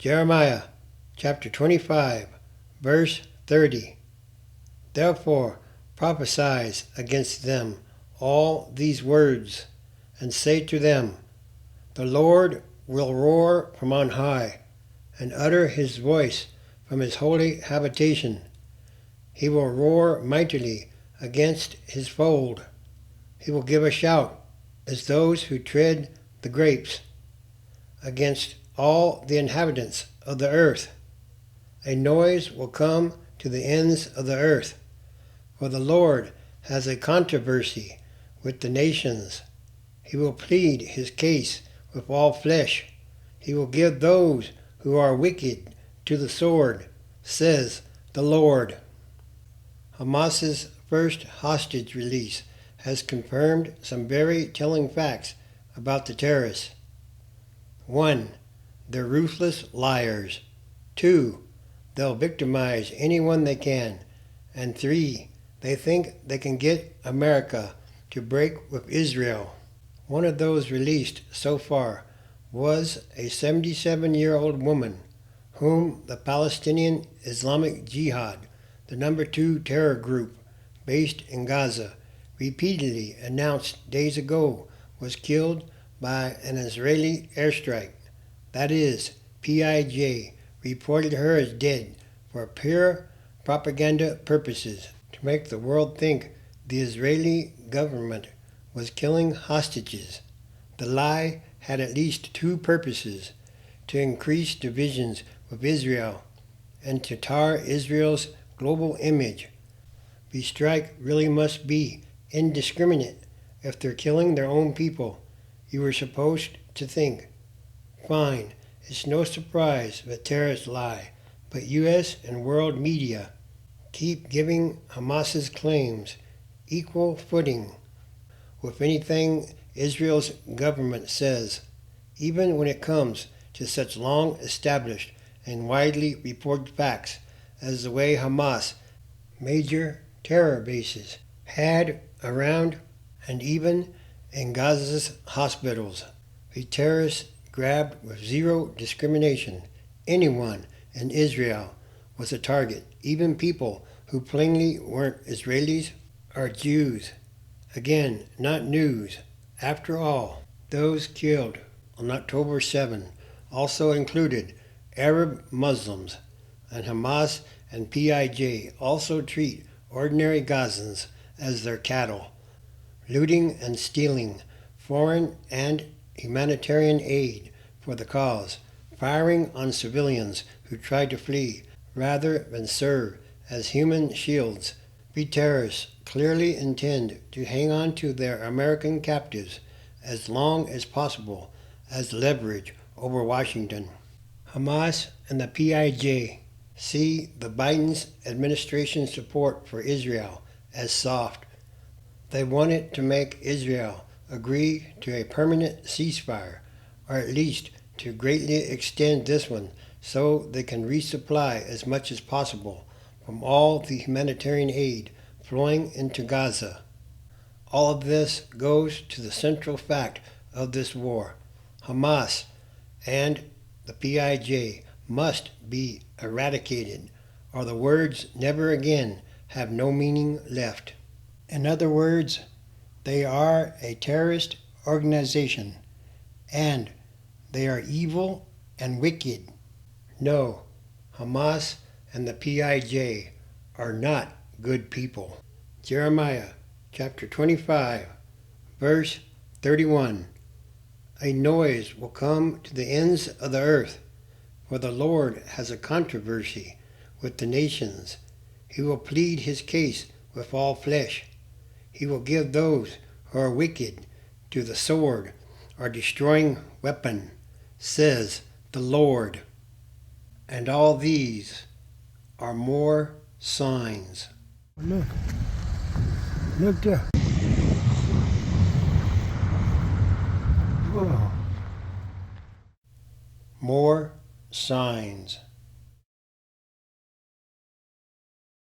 Jeremiah chapter 25, verse 30. Therefore prophesy against them all these words, and say to them, The Lord will roar from on high, and utter his voice from his holy habitation. He will roar mightily against his fold. He will give a shout as those who tread the grapes, against all the inhabitants of the earth. A noise will come to the ends of the earth, for the Lord has a controversy with the nations. He will plead his case with all flesh. He will give those who are wicked to the sword, says the Lord. Hamas's first hostage release has confirmed some very telling facts about the terrorists. 1. They're ruthless liars. 2. They'll victimize anyone they can. And 3. They think they can get America to break with Israel. One of those released so far was a 77-year-old woman whom the Palestinian Islamic Jihad, the number 2 terror group based in Gaza, repeatedly announced days ago was killed by an Israeli airstrike. That is, PIJ reported her as dead for pure propaganda purposes, to make the world think the Israeli government was killing hostages. The lie had at least 2 purposes: to increase divisions with Israel and to tar Israel's global image. The strike really must be indiscriminate if they're killing their own people, you were supposed to think. Fine, it's no surprise that terrorists lie, but U.S. and world media keep giving Hamas's claims equal footing with anything Israel's government says, even when it comes to such long-established and widely reported facts as the way Hamas major terror bases had around and even in Gaza's hospitals. The terrorists grabbed with zero discrimination. Anyone in Israel was a target, even people who plainly weren't Israelis or Jews. Again, not news. After all, those killed on October 7 also included Arab Muslims, and Hamas and PIJ also treat ordinary Gazans as their cattle, looting and stealing foreign and humanitarian aid for the cause, firing on civilians who try to flee rather than serve as human shields. The terrorists clearly intend to hang on to their American captives as long as possible as leverage over Washington. Hamas and the PIJ see the Biden administration's support for Israel as soft. They want it to make Israel agree to a permanent ceasefire, or at least to greatly extend this one so they can resupply as much as possible from all the humanitarian aid flowing into Gaza. All of this goes to the central fact of this war. Hamas and the PIJ must be eradicated, or the words never again have no meaning left. In other words, they are a terrorist organization, and they are evil and wicked. No, Hamas and the PIJ are not good people. Jeremiah chapter 25, verse 31. A noise will come to the ends of the earth, for the Lord has a controversy with the nations. He will plead his case with all flesh. He will give those who are wicked to the sword or destroying weapon, says the Lord. And all these are more signs. Look there. Whoa. More signs.